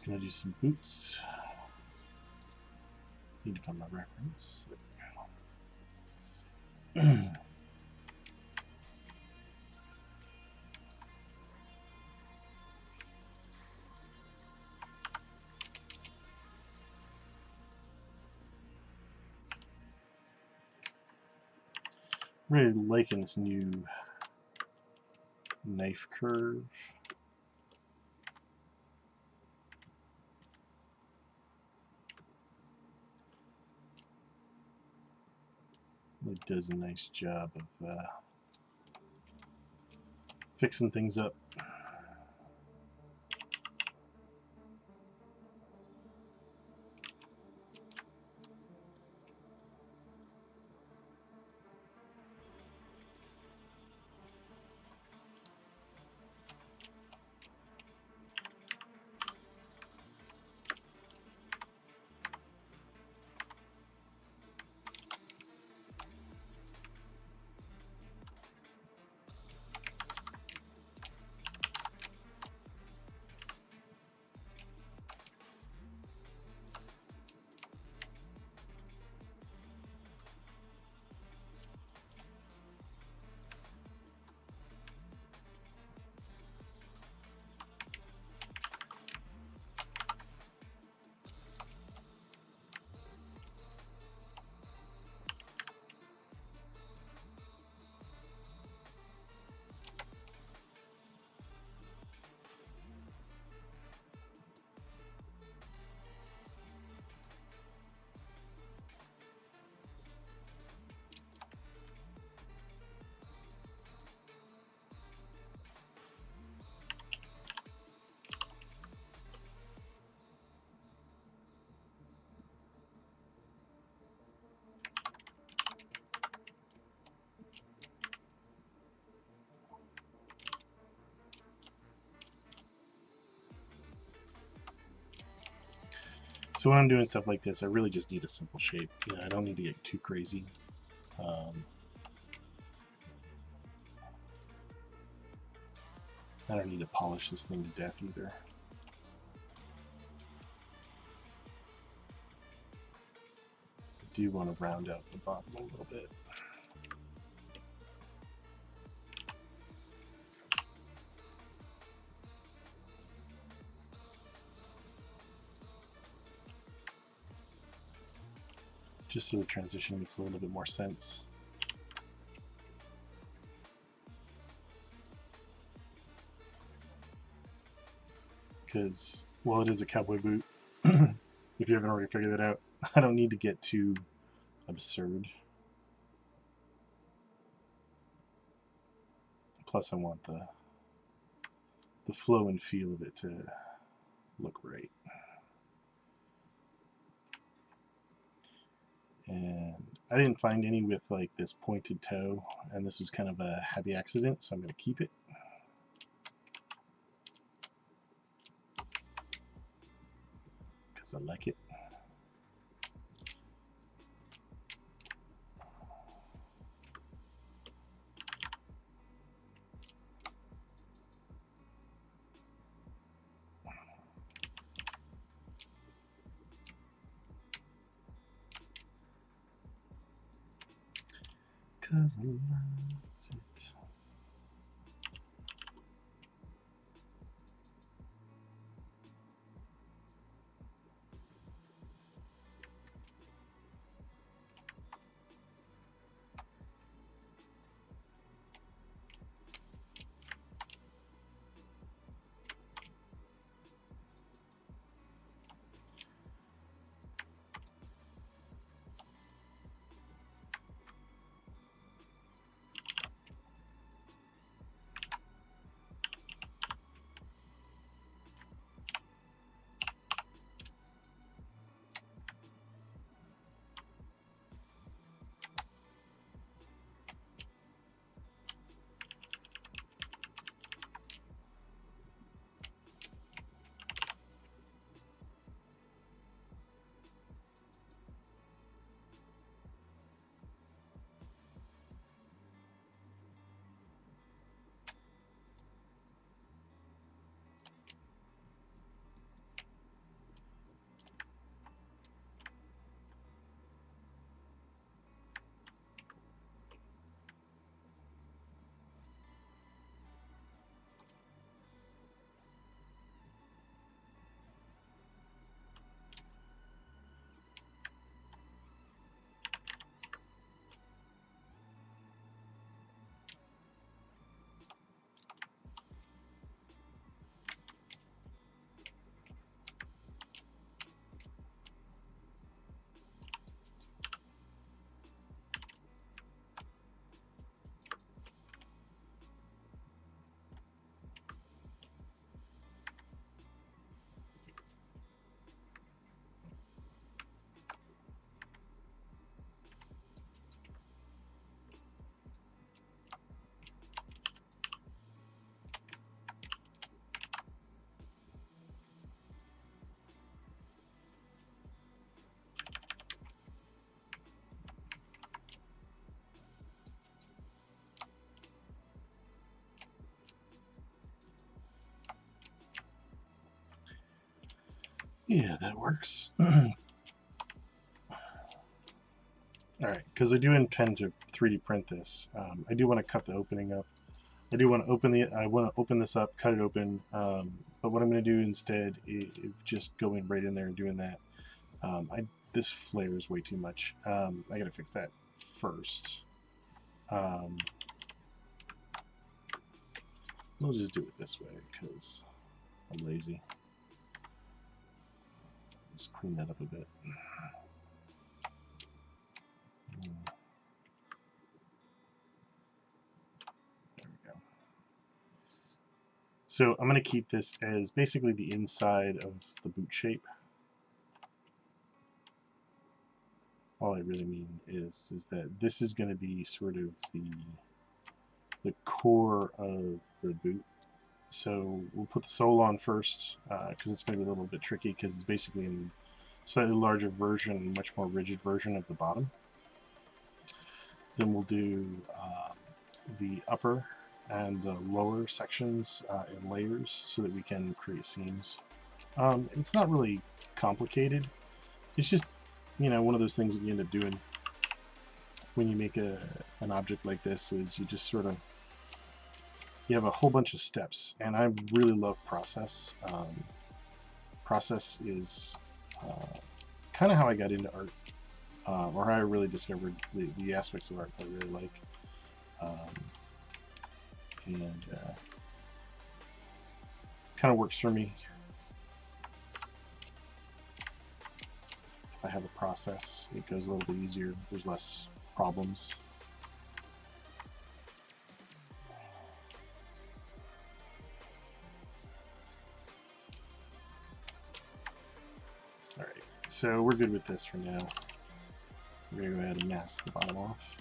Just gonna do some boots. Need to find the reference. There we go. I'm really liking this new knife curve. It does a nice job of fixing things up. So when I'm doing stuff like this, I really just need a simple shape. You know, I don't need to get too crazy. I don't need to polish this thing to death either. I do want to round out the bottom a little bit. Just so the transition makes a little bit more sense. Because, well, it is a cowboy boot. If you haven't already figured that out, I don't need to get too absurd. Plus, I want the flow and feel of it to look right. And I didn't find any with like this pointed toe, and this was kind of a happy accident, so I'm going to keep it. Because I like it. Because I like it. Yeah, that works. Alright, because I do intend to 3D print this. I do want to cut the opening up. I do want to open this up, cut it open, but what I'm going to do instead is just going right in there and doing that. This flares way too much. I got to fix that first. We'll just do it this way because I'm lazy. Just clean that up a bit. There we go. So I'm going to keep this as basically the inside of the boot shape. All I really mean is that this is going to be sort of the core of the boot. So we'll put the sole on first because it's going to be a little bit tricky because it's basically a slightly larger version, much more rigid version of the bottom. Then we'll do the upper and the lower sections in layers so that we can create seams. It's not really complicated. It's just, you know, one of those things that you end up doing when you make an object like this is you just sort of, you have a whole bunch of steps, and I really love process. Process is kind of how I got into art, or how I really discovered the aspects of art that I really like. And kind of works for me. If I have a process, it goes a little bit easier. There's less problems. All right, so we're good with this for now. We're gonna go ahead and mask the bottom off.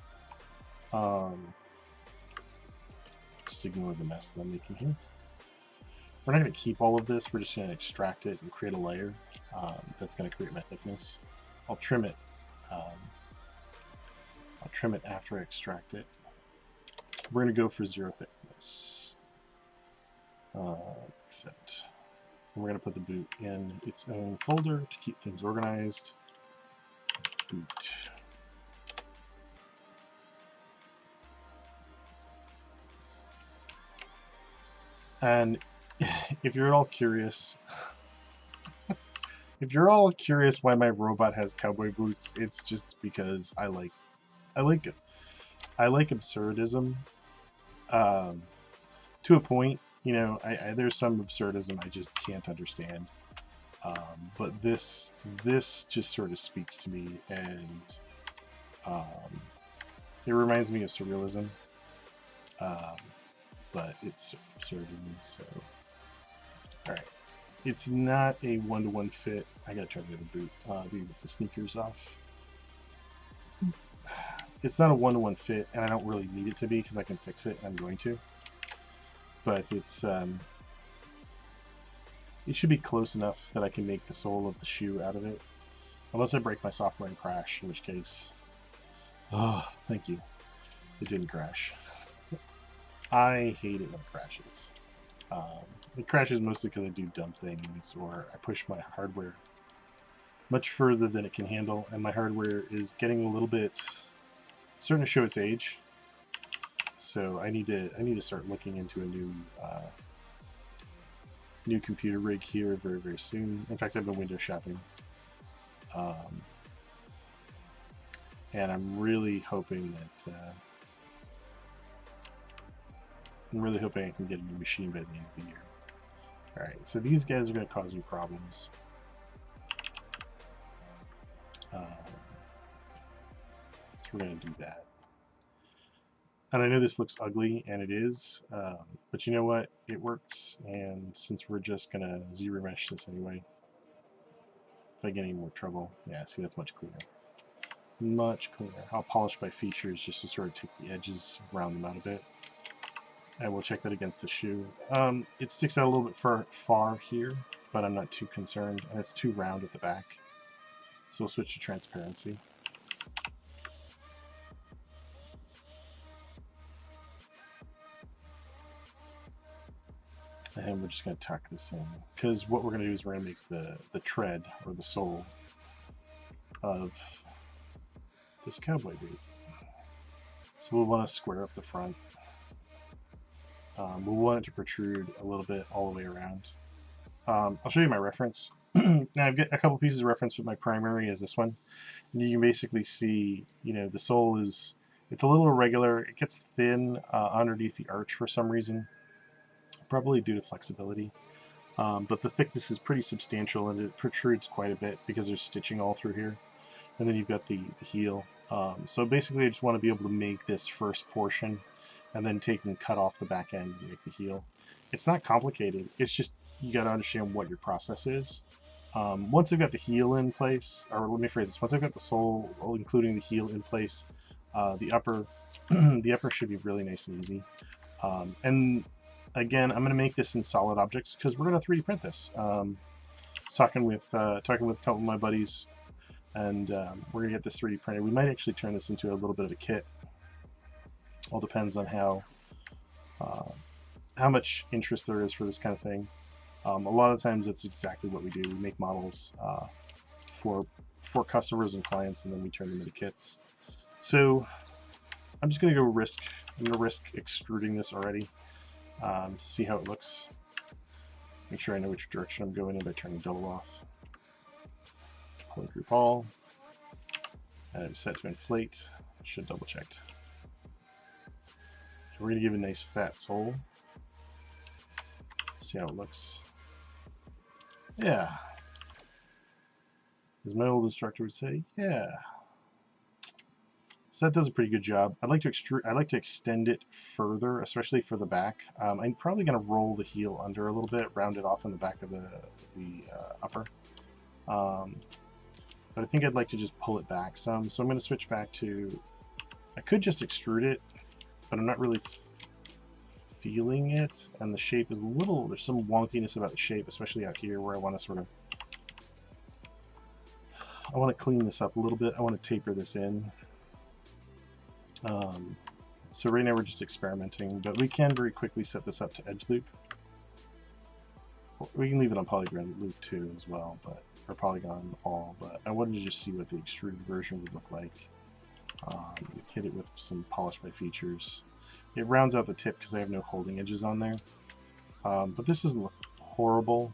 Just ignore the mess that I'm making here. We're not going to keep all of this, we're just going to extract it and create a layer that's going to create my thickness. I'll trim it. I'll trim it after I extract it. We're going to go for 0 thickness. Except we're going to put the boot in its own folder to keep things organized. Boot. And if you're all curious, why my robot has cowboy boots, it's just because I like absurdism to a point. You know, there's some absurdism I just can't understand, but this just sort of speaks to me, and it reminds me of surrealism. But it's absurdism, so alright. It's not a one-to-one fit. I gotta try the other boot, the sneakers off. It's not a one-to-one fit, and I don't really need it to be because I can fix it, and I'm going to. But it's it should be close enough that I can make the sole of the shoe out of it. Unless I break my software and crash, in which case... Oh, thank you. It didn't crash. I hate it when it crashes. It crashes mostly because I do dumb things, or I push my hardware much further than it can handle, and my hardware is getting a little bit starting to show its age. So I need to start looking into a new computer rig here very, very soon. In fact, I've been window shopping, and I'm really hoping that. I'm really hoping I can get a new machine by the end of the year. Alright, so these guys are going to cause me problems. So we're going to do that. And I know this looks ugly, and it is, but you know what? It works, and since we're just going to Z-remesh this anyway, if I get any more trouble, yeah, see, that's much cleaner. Much cleaner. I'll polish my features just to sort of take the edges, round them out a bit. And we'll check that against the shoe. It sticks out a little bit far here, but I'm not too concerned. And it's too round at the back. So we'll switch to transparency. And we're just going to tuck this in, because what we're going to do is we're going to make the tread, or the sole, of this cowboy boot. So we'll want to square up the front. We'll want it to protrude a little bit all the way around. I'll show you my reference. Now I've got a couple pieces of reference, but my primary is this one. And you can basically see, you know, the sole is, it's a little irregular. It gets thin underneath the arch for some reason, probably due to flexibility. But the thickness is pretty substantial, and it protrudes quite a bit because there's stitching all through here. And then you've got the heel. So basically I just want to be able to make this first portion and then take and cut off the back end and make the heel. It's not complicated. It's just you got to understand what your process is. Once I've got the heel in place, or let me phrase this, once I've got the sole, including the heel in place, the upper the upper should be really nice and easy. And again, I'm going to make this in solid objects because we're going to 3D print this. Talking with a couple of my buddies, and we're going to get this 3D printed. We might actually turn this into a little bit of a kit. All depends on how much interest there is for this kind of thing. A lot of times that's exactly what we do. We make models for customers and clients, and then we turn them into kits. So I'm just going to risk extruding this already to see how it looks. Make sure I know which direction I'm going in by turning double off. Pull and group all. And I'm set to inflate. Should double checked. We're going to give it a nice fat sole. See how it looks. Yeah. As my old instructor would say, yeah. So that does a pretty good job. I'd like to extrude. I'd like to extend it further, especially for the back. I'm probably going to roll the heel under a little bit, round it off in the back of the upper. But I think I'd like to just pull it back some. So I'm going to switch back to. I could just extrude it, but I'm not really feeling it, and the shape is a little. There's some wonkiness about the shape, especially out here where I want to sort of. I want to clean this up a little bit. I want to taper this in. So right now we're just experimenting, but we can very quickly set this up to edge loop. We can leave it on polygon loop too as well, but or polygon all. But I wanted to just see what the extruded version would look like. Hit it with some polish by features. It rounds out the tip because I have no holding edges on there. But this doesn't look horrible.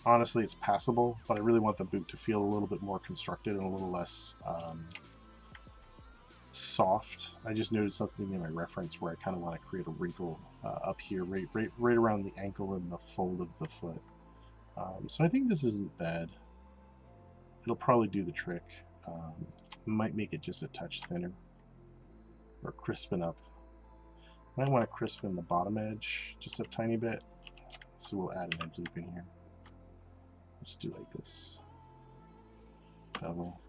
Honestly, it's passable, but I really want the boot to feel a little bit more constructed and a little less soft. I just noticed something in my reference where I kind of want to create a wrinkle up here, right around the ankle and the fold of the foot. So I think this isn't bad. It'll probably do the trick. Might make it just a touch thinner or crispen up. Might want to crispen the bottom edge just a tiny bit. So we'll add an edge loop in here. Just do like this. Bevel.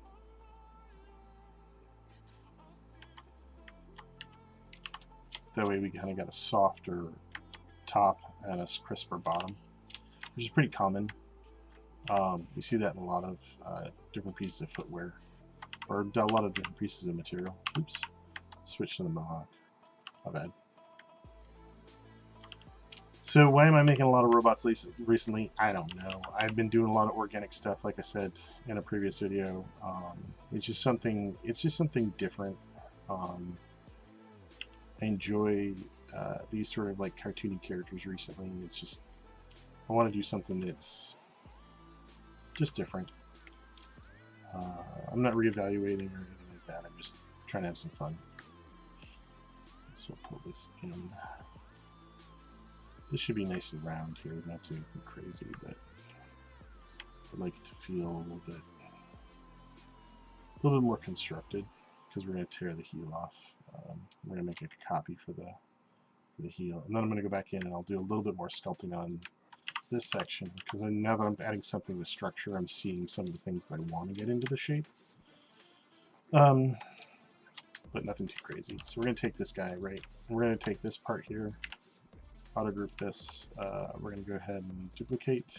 That way we kind of got a softer top and a crisper bottom, which is pretty common. We see that in a lot of different pieces of footwear, or a lot of different pieces of material. Oops, switch to the Mohawk. My bad. So why am I making a lot of robots recently? I don't know. I've been doing a lot of organic stuff, like I said in a previous video. It's just something different. I enjoy these sort of like cartoony characters recently. It's just, I want to do something that's just different. I'm not reevaluating or anything like that. I'm just trying to have some fun. So we'll pull this in. This should be nice and round here, not too anything crazy, but I'd like it to feel a little bit more constructed because we're going to tear the heel off. We're going to make a copy for the heel, and then I'm going to go back in and I'll do a little bit more sculpting on this section because now that I'm adding something to structure, I'm seeing some of the things that I want to get into the shape. But nothing too crazy. So we're going to take this guy, right? We're going to take this part here, auto group this. We're going to go ahead and duplicate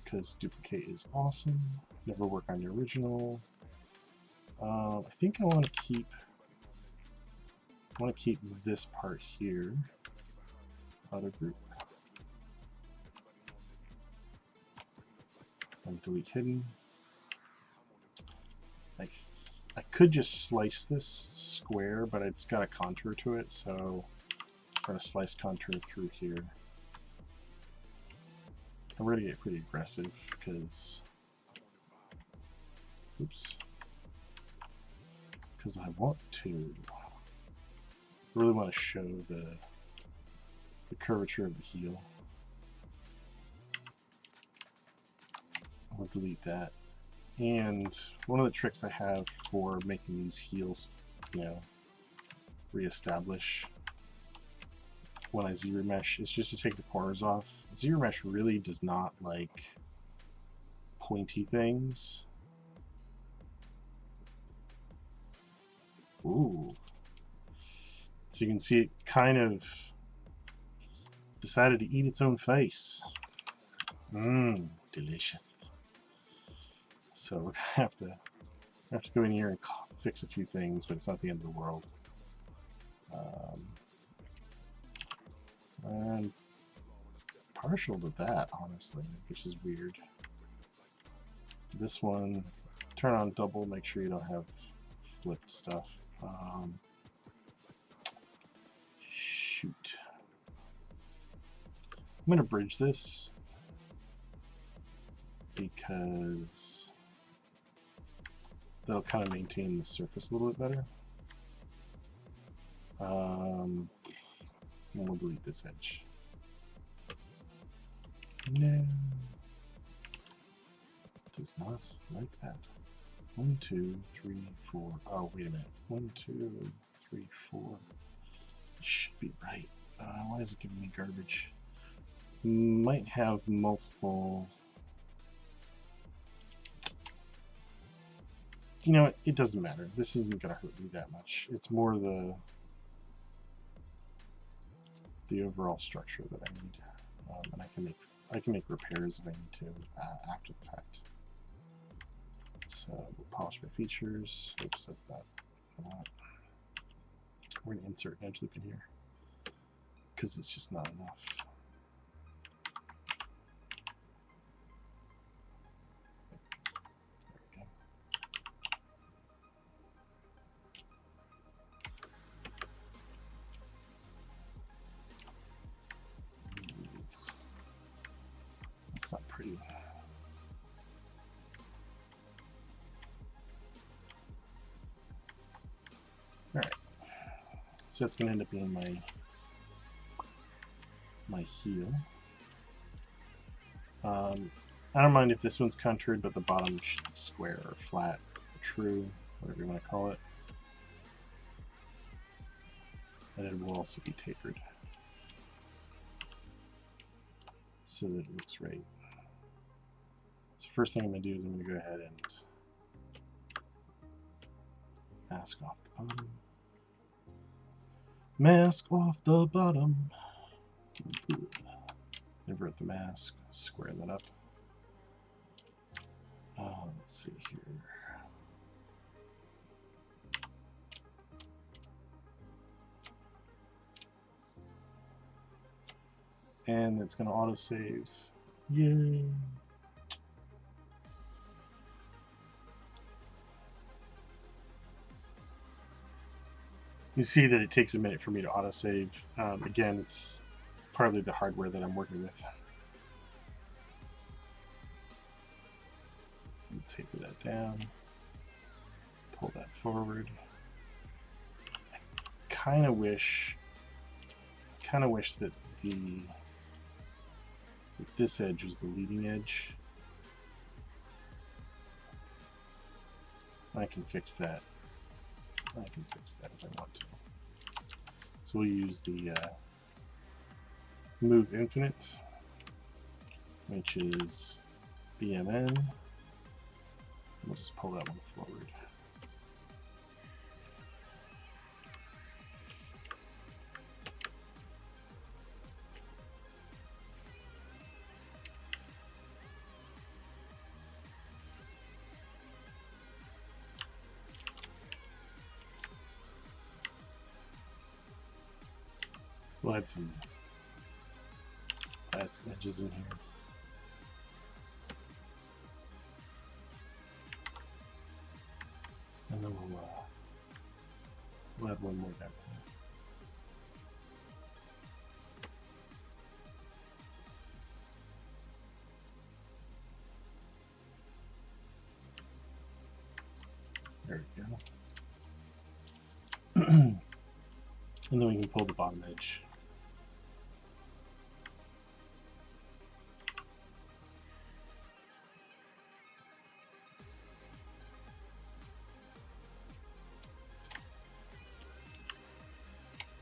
because duplicate is awesome. Never work on your original. I think I want to keep this part here. auto group, and delete hidden. I could just slice this square, but it's got a contour to it, so I'm going to slice contour through here. And we're going to get pretty aggressive because, oops, because I want to. I really want to show the curvature of the heel. I'll delete that. And one of the tricks I have for making these heels, you know, reestablish when I ZRemesh is just to take the corners off. ZRemesh really does not like pointy things. Ooh. So you can see it kind of decided to eat its own face. Mmm, delicious. So we're gonna have to go in here and fix a few things, but it's not the end of the world. I'm partial to that, honestly, which is weird. This one, turn on double, make sure you don't have flipped stuff. Shoot. I'm going to bridge this because that'll kind of maintain the surface a little bit better. And we'll delete this edge. No. It does not like that. 1, 2, 3, 4. Oh, wait a minute. 1, 2, 3, 4. It should be right. Why is it giving me garbage? Might have multiple. You know what? It doesn't matter. This isn't going to hurt me that much. It's more the overall structure that I need, and I can make repairs if I need to after the fact. So we'll polish my features. Oops, that's not. We're going to insert an edge loop in here because it's just not enough. That's not pretty. Alright, so that's going to end up being my heel. I don't mind if this one's contoured, but the bottom should be square or flat or true, whatever you want to call it. And it will also be tapered so that it looks right. So first thing I'm going to do is I'm going to go ahead and mask off the bottom. Mask off the bottom. Invert the mask. Square that up. Let's see here. And it's going to autosave. Yay! You see that it takes a minute for me to autosave. Again, it's partly the hardware that I'm working with. Taper that down. Pull that forward. I kind of wish that this edge was the leading edge. I can fix that. I can fix that if I want to. So we'll use the move infinite, which is BMN. We'll just pull that one forward. We'll add some add some edges in here. And then we'll add one more down here. There we go. And then we can pull the bottom edge.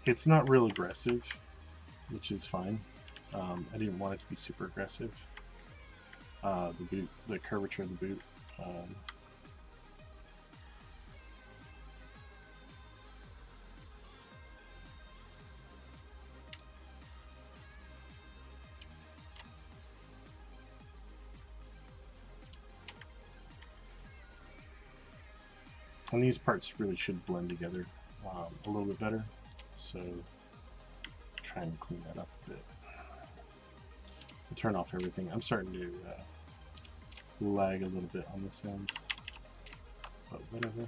It's not real aggressive, which is fine. I didn't want it to be super aggressive. The curvature of the boot. And these parts really should blend together a little bit better, so try and clean that up a bit. I'll turn off everything. I'm starting to lag a little bit on this end, but whatever.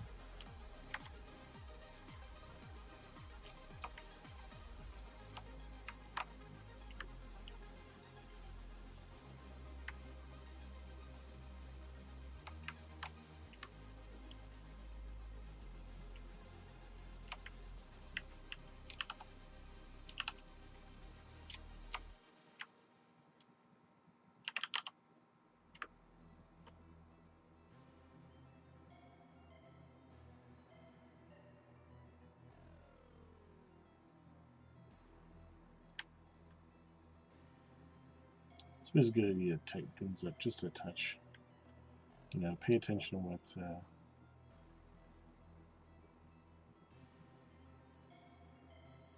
It's always a good idea to tighten things up just a touch. You know, pay attention to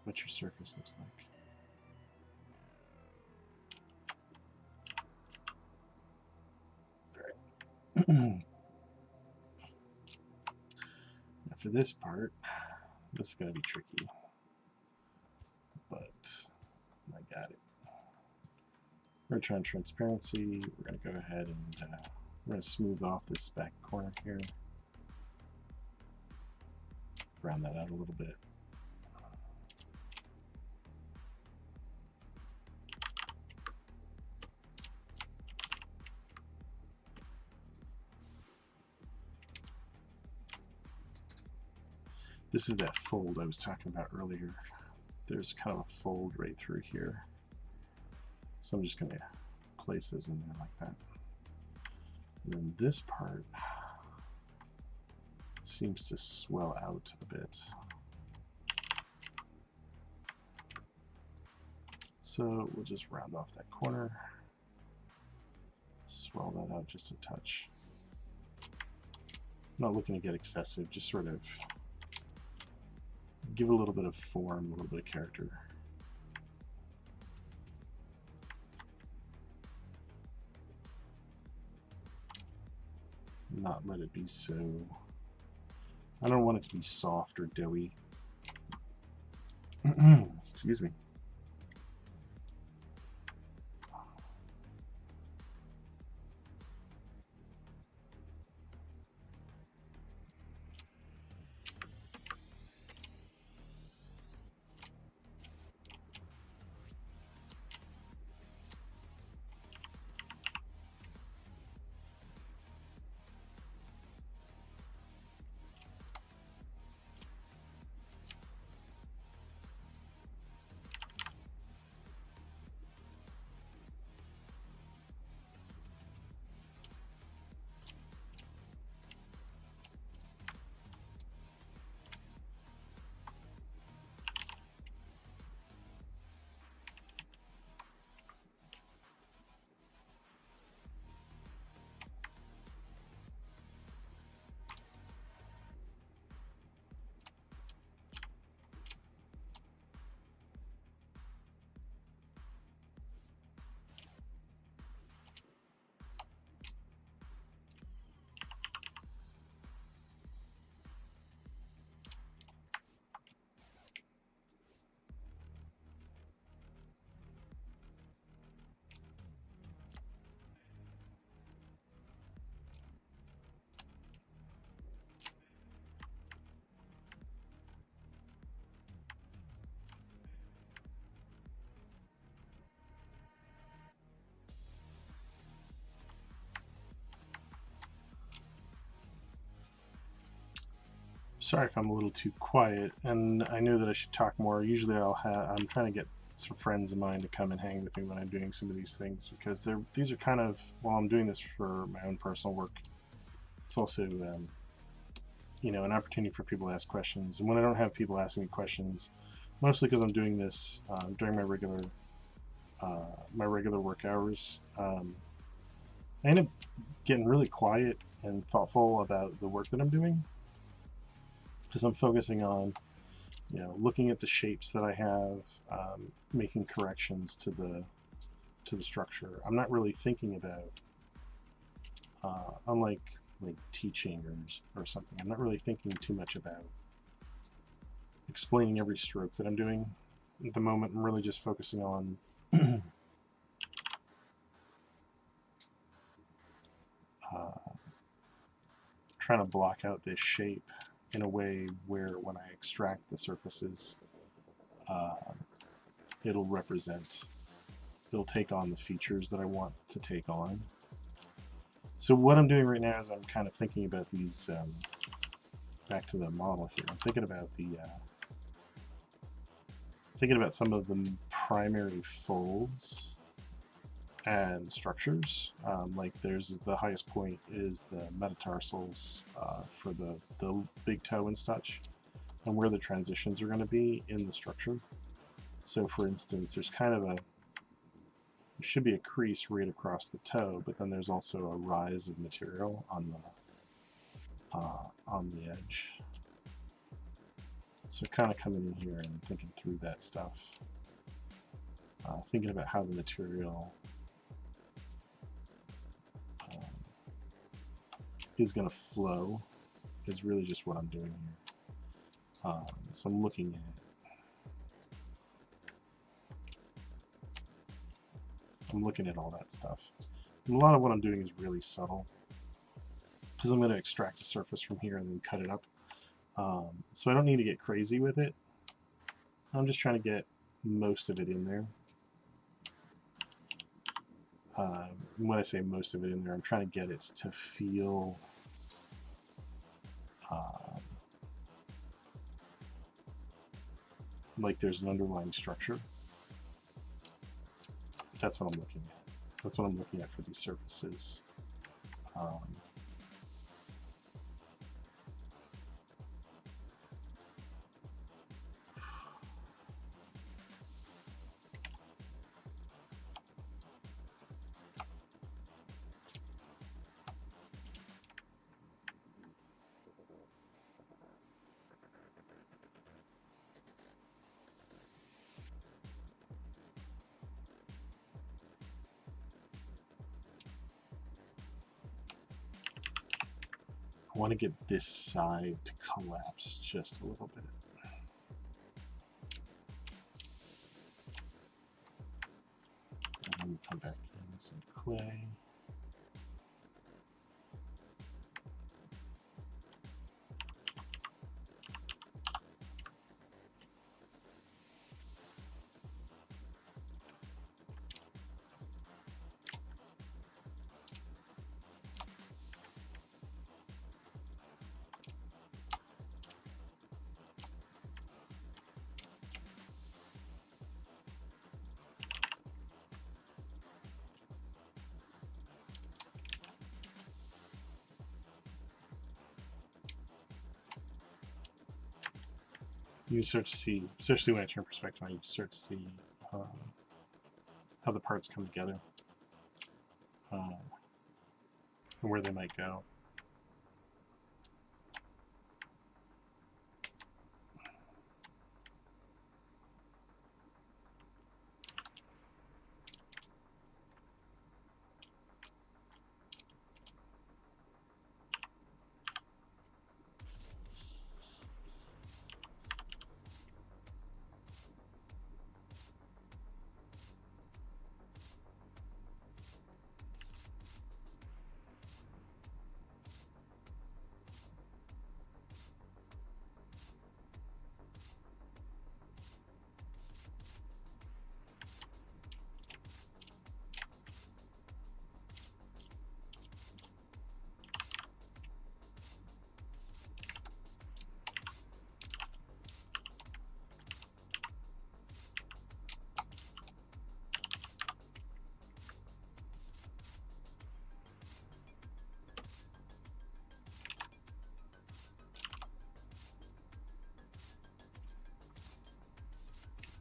what your surface looks like. All right. Now for this part, this is going to be tricky, but I got it. We're going to try on transparency. We're going to go ahead and we're going to smooth off this back corner here. Round that out a little bit. This is that fold I was talking about earlier. There's kind of a fold right through here. So I'm just going to place those in there like that. And then this part seems to swell out a bit. So we'll just round off that corner, swell that out just a touch. Not looking to get excessive, just sort of give it a little bit of form, a little bit of character. Not let it be so, I don't want it to be soft or doughy. Excuse me. Sorry if I'm a little too quiet, and I know that I should talk more. Usually I'm trying to get some friends of mine to come and hang with me when I'm doing some of these things, because these are kind of, while I'm doing this for my own personal work, it's also an opportunity for people to ask questions. And when I don't have people asking me questions, mostly because I'm doing this during my regular work hours, I end up getting really quiet and thoughtful about the work that I'm doing, because I'm focusing on looking at the shapes that I have, making corrections to the structure. I'm not really thinking about, unlike like teaching or something, I'm not really thinking too much about explaining every stroke that I'm doing. At the moment, I'm really just focusing on trying to block out this shape in a way where when I extract the surfaces, it'll take on the features that I want to take on. So what I'm doing right now is I'm kind of thinking about these, back to the model here, I'm thinking about some of the primary folds and structures. Like there's the highest point is the metatarsals for the big toe and such, and where the transitions are going to be in the structure. So for instance, there should be a crease right across the toe, but then there's also a rise of material on the edge. So kind of coming in here and thinking through that stuff, thinking about how the material is going to flow is really just what I'm doing here. So I'm looking at all that stuff. And a lot of what I'm doing is really subtle, because I'm going to extract a surface from here and then cut it up. So I don't need to get crazy with it. I'm just trying to get most of it in there. When I say most of it in there, I'm trying to get it to feel like there's an underlying structure. That's what I'm looking at. That's what I'm looking at for these surfaces. I want to get this side to collapse just a little bit. And then come back in some clay. You start to see, especially when I turn perspective on, you start to see how the parts come together and where they might go.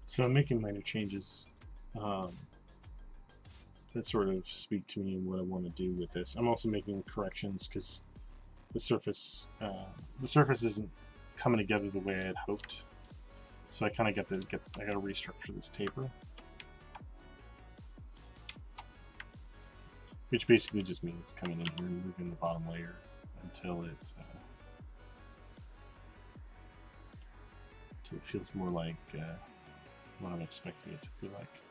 So I'm making minor changes that sort of speak to me and what I want to do with this. I'm also making corrections because the surface isn't coming together the way I had hoped. So I kind of got to restructure this taper, which basically just means coming in here and moving the bottom layer until it feels more like what I'm expecting it to feel like.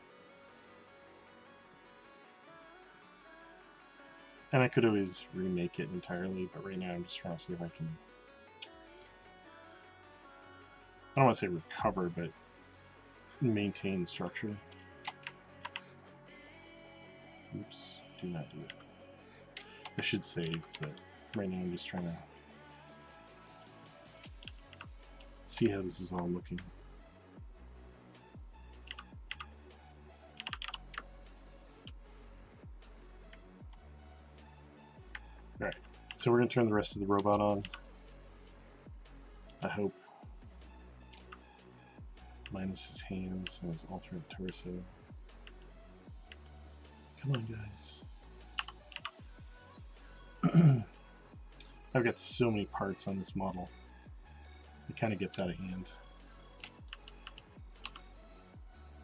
And I could always remake it entirely, but right now I'm just trying to see if I can, I don't want to say recover, but maintain structure. Oops, do not do that. I should save, but right now I'm just trying to see how this is all looking. Alright, so we're going to turn the rest of the robot on. I hope. Minus his hands and his alternate torso. Come on, guys. I've got so many parts on this model. It kind of gets out of hand.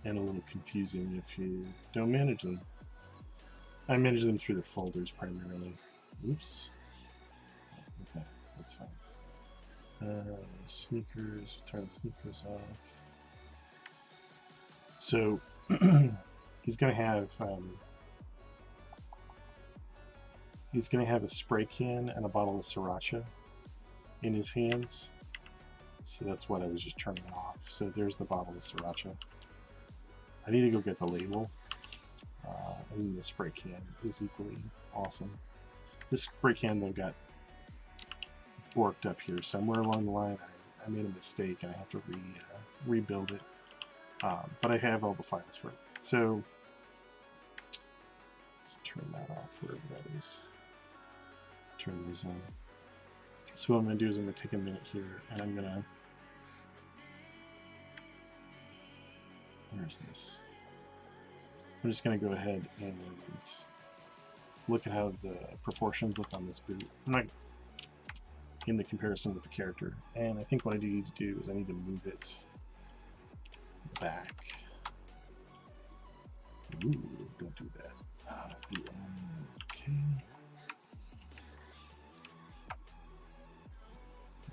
And a little confusing if you don't manage them. I manage them through the folders primarily. Oops. Okay, that's fine. Sneakers, turn the sneakers off. So he's gonna have a spray can and a bottle of sriracha in his hands. So that's what I was just turning off. So there's the bottle of sriracha. I need to go get the label. And the spray can is equally awesome. This spray can though got borked up here somewhere along the line. I made a mistake and I have to rebuild it. But I have all the files for it. So let's turn that off wherever that is. Turn these on. So what I'm going to do is I'm going to take a minute here and I'm going to... Where's this? I'm just going to go ahead and look at how the proportions look on this boot. I'm not in the comparison with the character. And I think what I need to do is I need to move it back. Ooh, don't do that. Okay.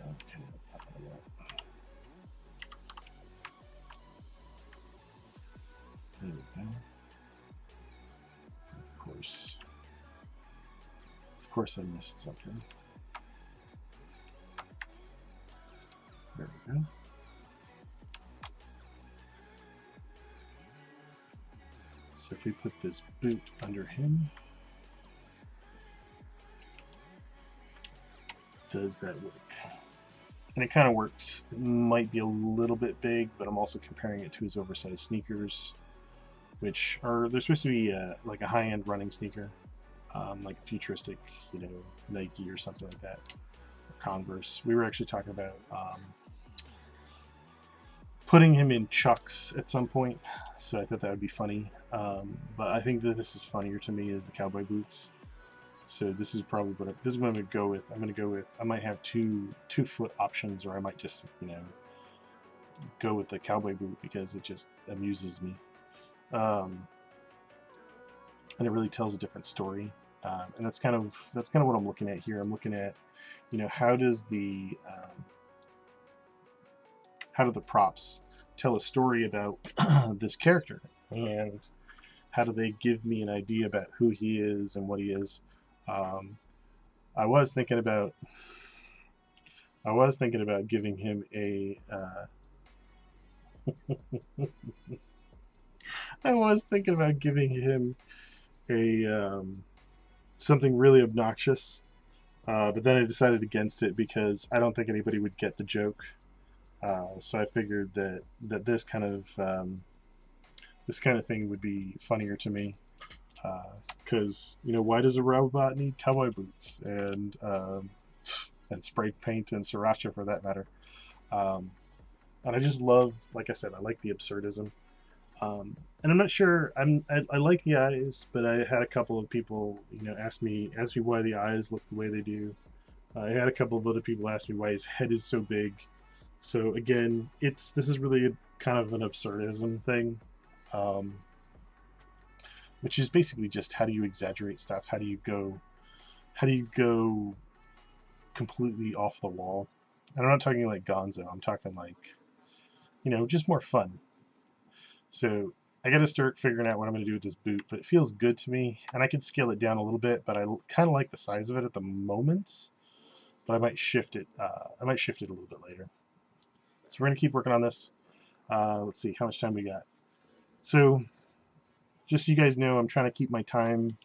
Okay, that's not gonna work. There we go. Of course I missed something. There we go. So if we put this boot under him, does that work? And it kind of works. It might be a little bit big, but I'm also comparing it to his oversized sneakers, which are, they're supposed to be like a high-end running sneaker, like a futuristic, you know, Nike or something like that, or Converse. We were actually talking about putting him in Chucks at some point, so I thought that would be funny. But I think that this is funnier to me is the cowboy boots. So this is probably what this is what I'm gonna go with. I'm gonna go with, I might have two foot options, or I might just, you know, go with the cowboy boot because it just amuses me. And it really tells a different story. And that's kind of what I'm looking at here. I'm looking at, you know, how do the props tell a story about this character, and how do they give me an idea about who he is and what he is. I was thinking about giving him a I was thinking about giving him a something really obnoxious, but then I decided against it because I don't think anybody would get the joke. So I figured that this kind of thing would be funnier to me, because, you know, why does a robot need cowboy boots and spray paint and sriracha for that matter? And I just love, like I said, I like the absurdism. And I'm not sure. I like the eyes, but I had a couple of people, ask me why the eyes look the way they do. I had a couple of other people ask me why his head is so big. So again, this is really kind of an absurdism thing, um, which is basically just how do you exaggerate stuff? How do you go completely off the wall? And I'm not talking like Gonzo. I'm talking like, just more fun. So I got to start figuring out what I'm going to do with this boot, but it feels good to me, and I could scale it down a little bit, but I kind of like the size of it at the moment. But I might shift it. I might shift it a little bit later. So we're going to keep working on this. Let's see how much time we got. So just so you guys know, I'm trying to keep my time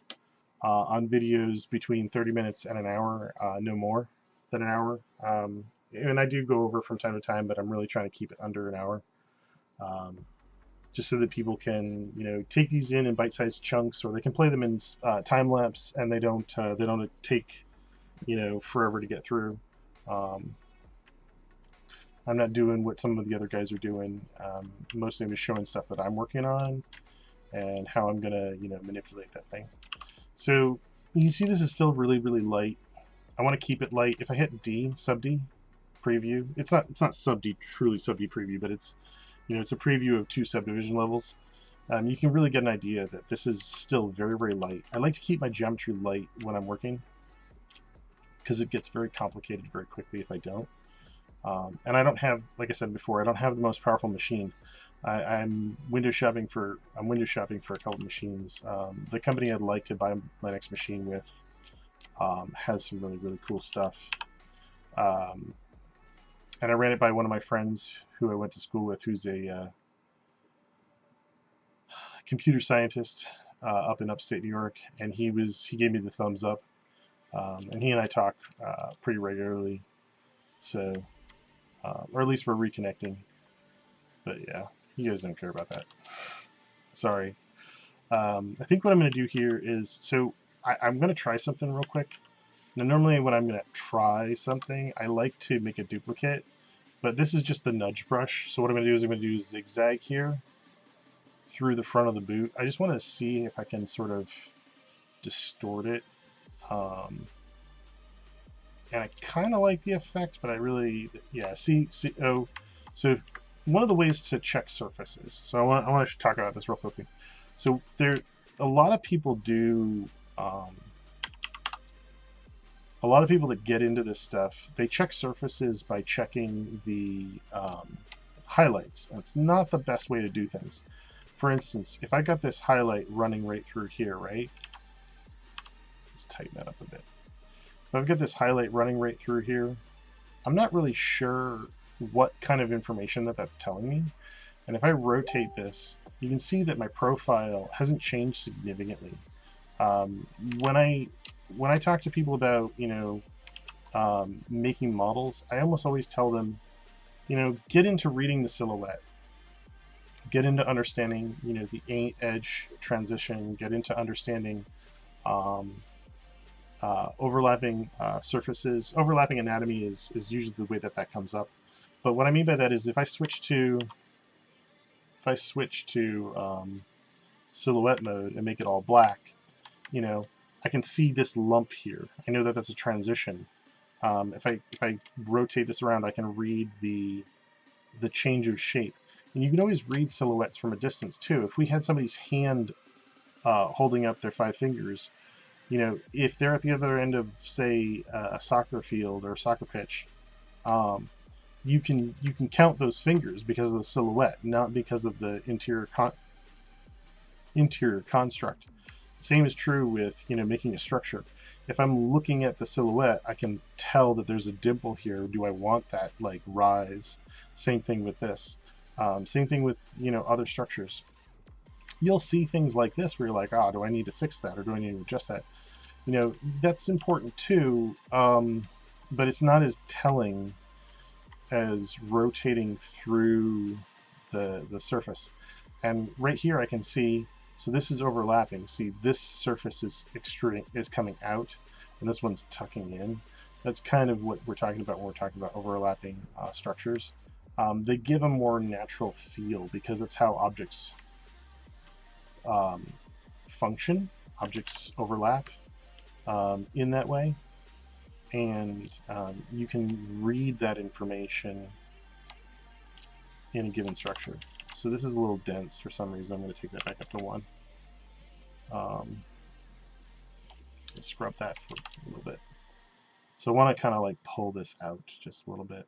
on videos between 30 minutes and an hour, no more than an hour. And I do go over from time to time, but I'm really trying to keep it under an hour. Just so that people can, take these in bite-sized chunks, or they can play them in time lapse, and they don't take, forever to get through. I'm not doing what some of the other guys are doing. Mostly I'm just showing stuff that I'm working on and how I'm gonna, manipulate that thing. So you can see this is still really, really light. I want to keep it light. If I hit D, sub D, preview, it's not sub D, truly sub D preview, but it's, it's a preview of 2 subdivision levels. You can really get an idea that this is still very, very light. I like to keep my geometry light when I'm working, because it gets very complicated very quickly if I don't. And I don't have, like I said before, I don't have the most powerful machine. I'm window shopping for a couple of machines. The company I'd like to buy my next machine with has some really, really cool stuff. And I ran it by one of my friends who I went to school with, who's a computer scientist up in upstate New York, and he gave me the thumbs up. And he and I talk pretty regularly, so or at least we're reconnecting. But yeah, you guys don't care about that. Sorry. I think what I'm going to do here is, so I'm going to try something real quick. Now, normally when I'm going to try something, I like to make a duplicate, but this is just the nudge brush. So what I'm going to do is I'm going to do a zigzag here through the front of the boot. I just want to see if I can sort of distort it. And I kind of like the effect, but I really, yeah, see, oh, so one of the ways to check surfaces. So I want to talk about this real quickly. So a lot of people do, a lot of people that get into this stuff, they check surfaces by checking the highlights. That's not the best way to do things. For instance, if I got this highlight running right through here, right? Let's tighten that up a bit. If I've got this highlight running right through here, I'm not really sure what kind of information that's telling me. And if I rotate this, you can see that my profile hasn't changed significantly. When I talk to people about, making models, I almost always tell them, get into reading the silhouette. Get into understanding, the edge transition. Get into understanding overlapping surfaces. Overlapping anatomy is usually the way that comes up. But what I mean by that is if I switch to silhouette mode and make it all black, I can see this lump here. I know that that's a transition. If I rotate this around, I can read the change of shape. And you can always read silhouettes from a distance too. If we had somebody's hand holding up their 5 fingers, if they're at the other end of, say, a soccer field or a soccer pitch, you can count those fingers because of the silhouette, not because of the interior construct. Same is true with making a structure. If I'm looking at the silhouette, I can tell that there's a dimple here. Do I want that like rise? Same thing with this. Same thing with other structures. You'll see things like this where you're like, do I need to fix that or do I need to adjust that? That's important too, but it's not as telling as rotating through the surface. And right here I can see, so this is overlapping. See, this surface is coming out and this one's tucking in. That's kind of what we're talking about when we're talking about overlapping structures. they give a more natural feel because that's how objects function. Objects overlap in that way, and you can read that information in a given structure. So this is a little dense for some reason. I'm going to take that back up to 1. Scrub that for a little bit. So I want to kind of like pull this out just a little bit.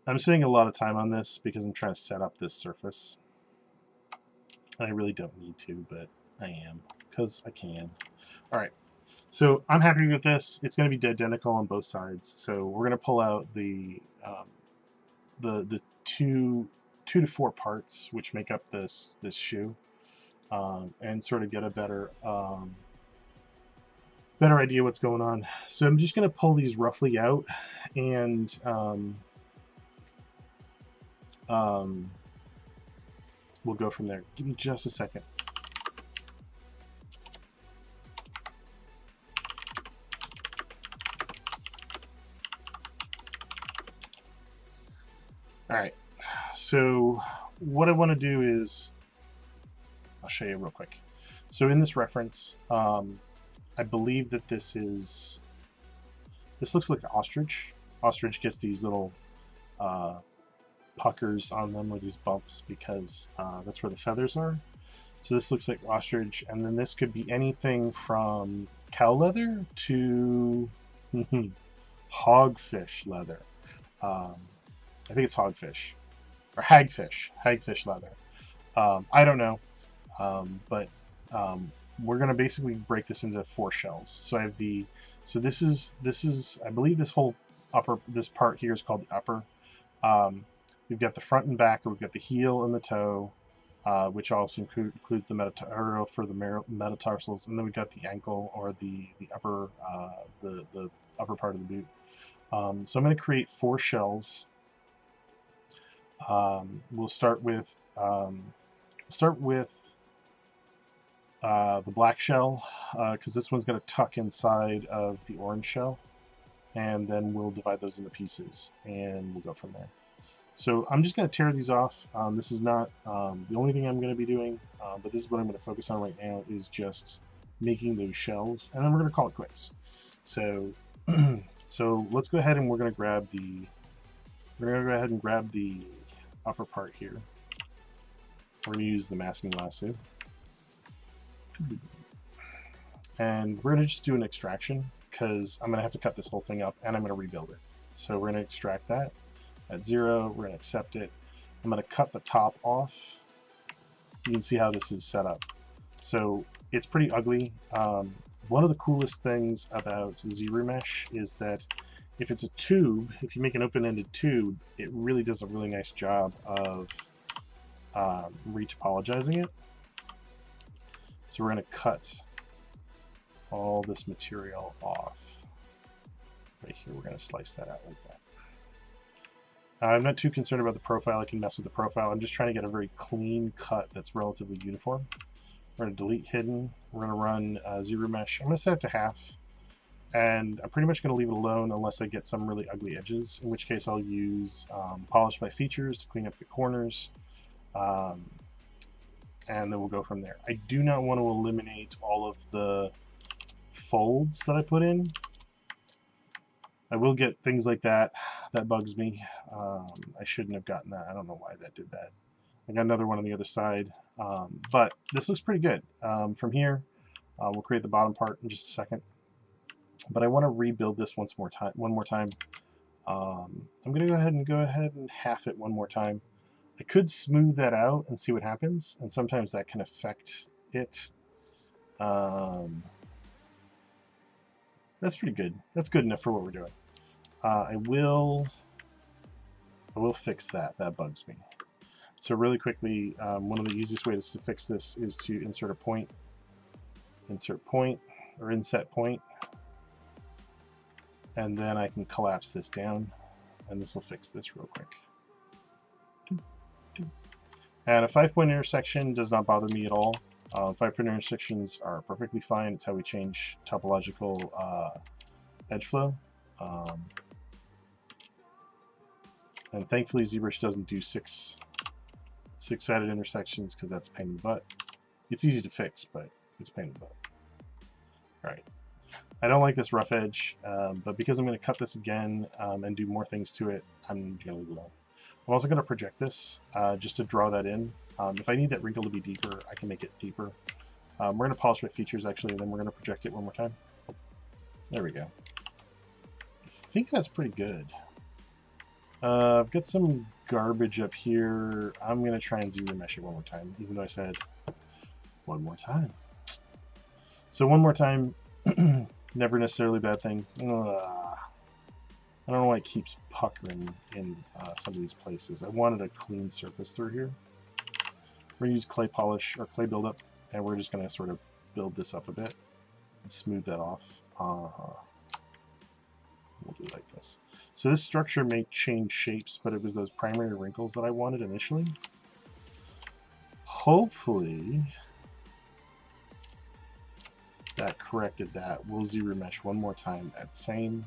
I'm spending a lot of time on this because I'm trying to set up this surface. I really don't need to, but I am because I can. All right, so I'm happy with this. It's going to be identical on both sides. So we're going to pull out the 2 to 4 parts which make up this shoe, and sort of get a better idea what's going on. So I'm just going to pull these roughly out, and we'll go from there. Give me just a second. All right, so what I want to do is, I'll show you real quick. So in this reference, I believe that this looks like an ostrich. Ostrich gets these little puckers on them, or these bumps, because that's where the feathers are. So this looks like ostrich, and then this could be anything from cow leather to hogfish leather. I think it's hogfish or hagfish leather. I don't know, but we're going to basically break this into 4 shells. So I have this is I believe this whole this part here is called the upper. We've got the front and back, or we've got the heel and the toe, which also includes the metatarsal for the metatarsals, and then we've got the ankle, or the upper the upper part of the boot. So I'm going to create 4 shells. We'll start with the black shell, because this one's going to tuck inside of the orange shell, and then we'll divide those into pieces, and we'll go from there. So I'm just going to tear these off. This is not the only thing I'm going to be doing, but this is what I'm going to focus on right now, is just making those shells, and then we're going to call it quits. So so let's go ahead and we're going to grab the upper part here. We're going to use the masking lasso, and we're going to just do an extraction, because I'm going to have to cut this whole thing up and I'm going to rebuild it. So we're going to extract that at 0. We're going to accept it. I'm going to cut the top off. You can see how this is set up. So it's pretty ugly. One of the coolest things about Zrbush is that if it's a tube, if you make an open-ended tube, it really does a really nice job of retopologizing it. So we're going to cut all this material off. Right here, we're going to slice that out like that. I'm not too concerned about the profile. I can mess with the profile. I'm just trying to get a very clean cut that's relatively uniform. We're going to delete hidden. We're going to run Zrbush. I'm going to set it to half. And I'm pretty much going to leave it alone unless I get some really ugly edges, in which case I'll use Polish by Features to clean up the corners. And then we'll go from there. I do not want to eliminate all of the folds that I put in. I will get things like that. That bugs me. I shouldn't have gotten that. I don't know why that did that. I got another one on the other side. But this looks pretty good. From here, we'll create the bottom part in just a second. But I want to rebuild this one more time. I'm going to go ahead and half it one more time. I could smooth that out and see what happens, and sometimes that can affect it. That's pretty good. That's good enough for what we're doing. I will fix that. That bugs me. So really quickly, one of the easiest ways to fix this is to insert a point, inset point, and then I can collapse this down, and this will fix this real quick. And a 5-point intersection does not bother me at all. 5-point intersections are perfectly fine. It's how we change topological edge flow. And thankfully Zrbush doesn't do six-sided intersections because that's a pain in the butt. It's easy to fix, but it's a pain in the butt. All right. I don't like this rough edge, but because I'm going to cut this again and do more things to it, I'm going to leave it alone. I'm also going to project this just to draw that in. If I need that wrinkle to be deeper, I can make it deeper. We're going to polish my features actually, and then we're going to project it one more time. There we go. I think that's pretty good. I've got some garbage up here. I'm going to try and Zrbush it one more time, even though I said one more time. So one more time, never necessarily a bad thing. I don't know why it keeps puckering in some of these places. I wanted a clean surface through here. We're going to use clay polish or clay buildup, and we're just going to sort of build this up a bit and smooth that off. We'll do it like this. So this structure may change shapes, but it was those primary wrinkles that I wanted initially. Hopefully that corrected that. We'll Zrbush one more time at same.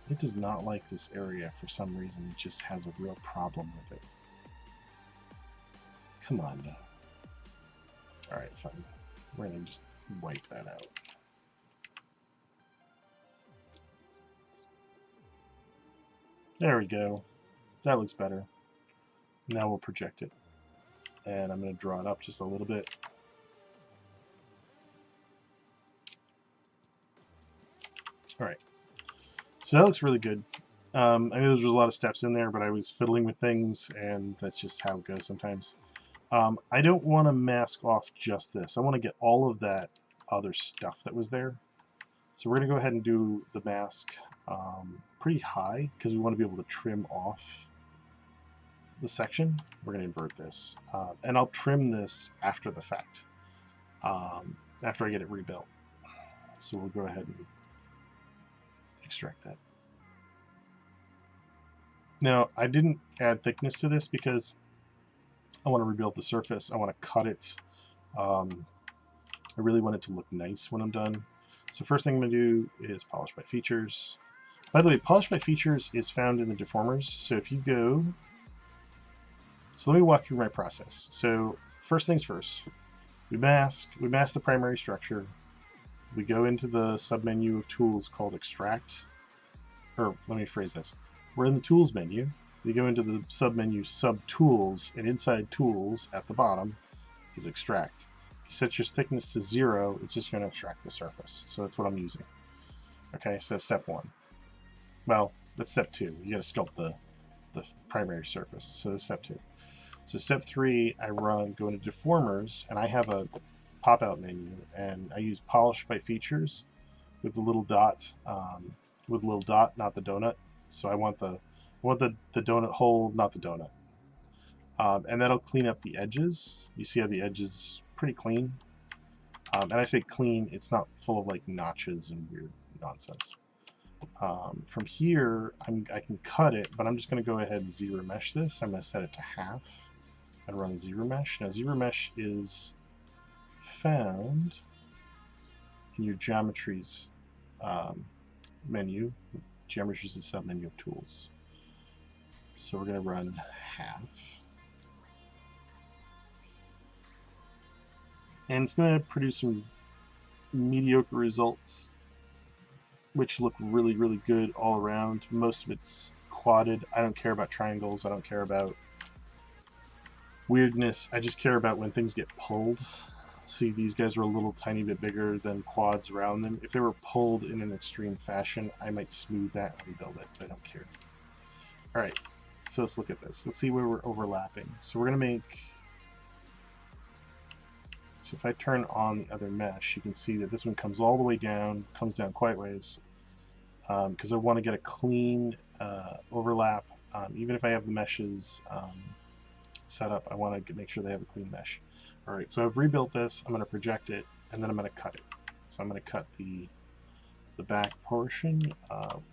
It does not like this area for some reason. It just has a real problem with it. Come on now. Alright, fine. We're going to just wipe that out. There we go. That looks better. Now we'll project it. And I'm going to draw it up just a little bit. Alright. So that looks really good. I know there's a lot of steps in there, but I was fiddling with things, and that's just how it goes sometimes. I don't want to mask off just this. I want to get all of that other stuff that was there. So we're going to go ahead and do the mask pretty high, because we want to be able to trim off the section. We're going to invert this. And I'll trim this after the fact, after I get it rebuilt. So we'll go ahead and extract that. Now, I didn't add thickness to this because I want to rebuild the surface. I want to cut it. I really want it to look nice when I'm done. So first thing I'm going to do is polish by features. By the way, polish by features is found in the deformers. So if you go... So let me walk through my process. So first things first, we mask the primary structure. We go into the submenu of tools called extract. Or let me phrase this. We're in the tools menu. We go into the submenu sub-tools, and inside tools at the bottom is extract. If you set your thickness to 0, it's just going to extract the surface. So that's what I'm using. Okay, so that's step 1. Well, that's step 2. You got to sculpt the primary surface. So that's step 2. So step 3, I go into deformers, and I have a pop-out menu, and I use polish by features with the little dot, not the donut. So I want the donut hole, not the donut. And that'll clean up the edges. You see how the edge is pretty clean. And I say clean, it's not full of like notches and weird nonsense. From here, I can cut it, but I'm just going to go ahead and Zrbush this. I'm going to set it to half and run Zrbush. Now Zrbush is found in your geometries menu. Geometries is the sub-menu of tools. So we're going to run half. And it's going to produce some mediocre results, which look really, really good all around. Most of it's quadded. I don't care about triangles. I don't care about weirdness. I just care about when things get pulled. See, these guys are a little tiny bit bigger than quads around them. If they were pulled in an extreme fashion, I might smooth that and rebuild it, but I don't care. All right, so let's look at this. Let's see where we're overlapping. So we're going to make... So if I turn on the other mesh, you can see that this one comes all the way down, comes down quite ways, because I want to get a clean overlap. Even if I have the meshes set up, I want to make sure they have a clean mesh. All right, so I've rebuilt this. I'm going to project it, and then I'm going to cut it. So I'm going to cut the back portion.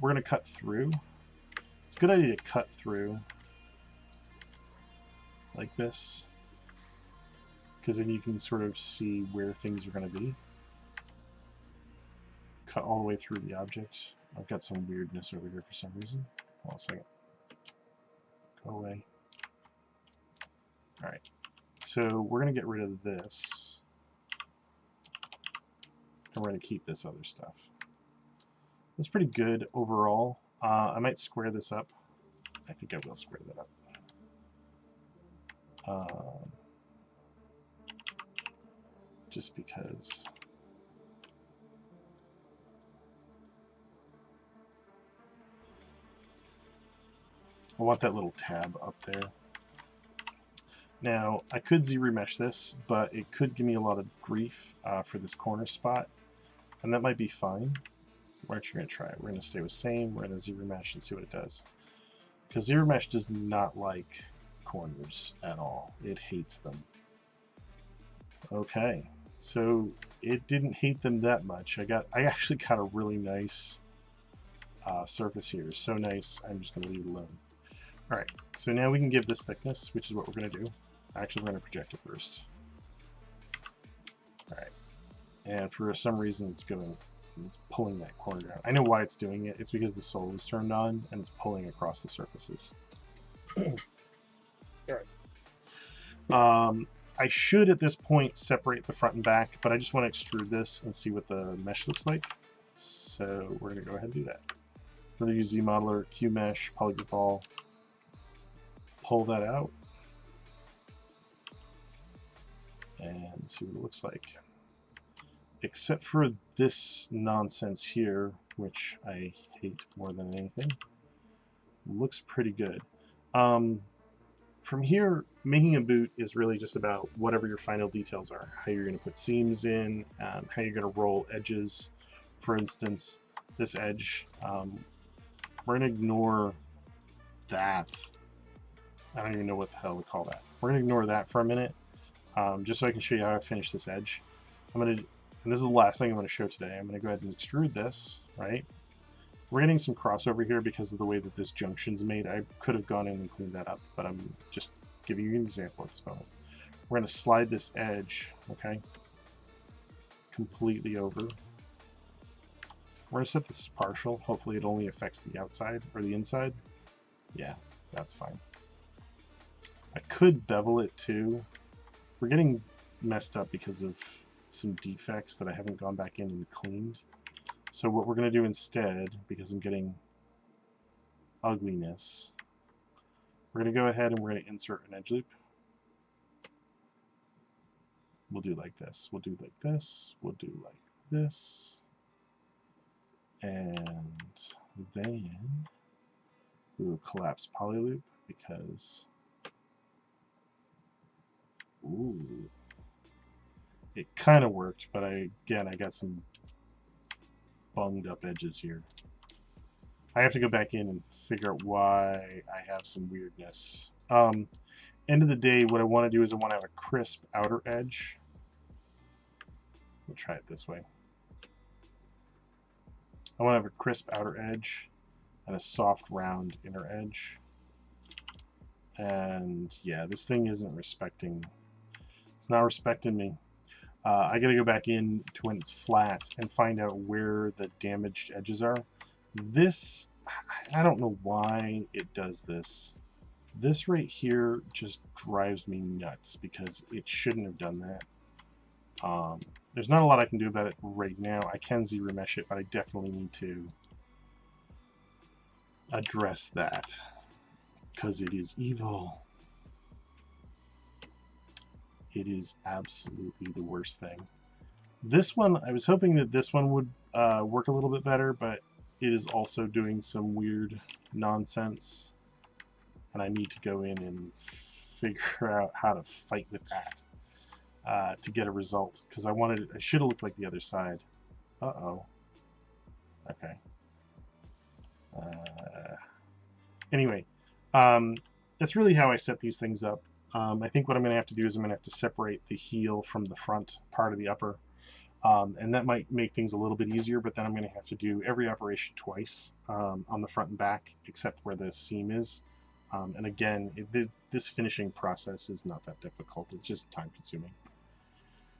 We're going to cut through. It's a good idea to cut through like this, because then you can sort of see where things are going to be. cut all the way through the object. I've got some weirdness over here for some reason. Hold on a second. Go away. Alright. So we're going to get rid of this. And we're going to keep this other stuff. That's pretty good overall. I might square this up. I think I will square that up. Just because. I want that little tab up there. Now, I could Z-remesh this, but it could give me a lot of grief for this corner spot, and that might be fine. We're actually going to try it. We're going to stay with same, we're going to Z-remesh and see what it does. Because Z-remesh does not like corners at all. It hates them. Okay, so it didn't hate them that much. I actually got a really nice surface here. So nice, I'm just going to leave it alone. Alright, so now we can give this thickness, which is what we're going to do. Actually, we're going to project it first. Alright, and for some reason it's pulling that corner down. I know why it's doing it. It's because the sole is turned on and it's pulling across the surfaces. Alright. I should at this point separate the front and back, but I just want to extrude this and see what the mesh looks like. So we're going to go ahead and do that. We're going to use ZModeler, QMesh, Polygroup All. Pull that out and see what it looks like. Except for this nonsense here, which I hate more than anything. Looks pretty good. From here, making a boot is really just about whatever your final details are. How you're going to put seams in, how you're going to roll edges. For instance, this edge, we're going to ignore that. I don't even know what the hell to call that. We're going to ignore that for a minute, just so I can show you how I finish this edge. And this is the last thing I'm going to show today. I'm going to go ahead and extrude this, right? We're getting some crossover here because of the way that this junction's made. I could have gone in and cleaned that up, but I'm just giving you an example at this moment. We're going to slide this edge, okay, completely over. We're going to set this as partial. Hopefully it only affects the outside or the inside. Yeah, that's fine. I could bevel it too. We're getting messed up because of some defects that I haven't gone back in and cleaned. So what we're going to do instead, because I'm getting ugliness, we're going to go ahead and we're going to insert an edge loop. We'll do like this. We'll do like this. We'll do like this. And then we will collapse polyloop because, ooh, it kind of worked, but again, I got some bunged up edges here. I have to go back in and figure out why I have some weirdness. End of the day, what I want to do is I want to have a crisp outer edge. We'll try it this way. I want to have a crisp outer edge and a soft round inner edge. And yeah, this thing isn't respecting, it's not respecting me. I gotta go back in to when it's flat and find out where the damaged edges are. This, I don't know why it does this. This right here just drives me nuts because it shouldn't have done that. There's not a lot I can do about it right now. I can Z-remesh it, but I definitely need to address that because it is evil. It is absolutely the worst thing. This one, I was hoping that this one would work a little bit better, but it is also doing some weird nonsense. And I need to go in and figure out how to fight with that to get a result. Because I should have looked like the other side. Uh-oh. Okay. Anyway, that's really how I set these things up. I think what I'm going to have to do is I'm going to have to separate the heel from the front part of the upper. And that might make things a little bit easier, but then I'm going to have to do every operation twice on the front and back, except where the seam is. And again, this finishing process is not that difficult. It's just time consuming.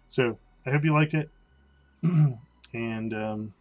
So I hope you liked it. And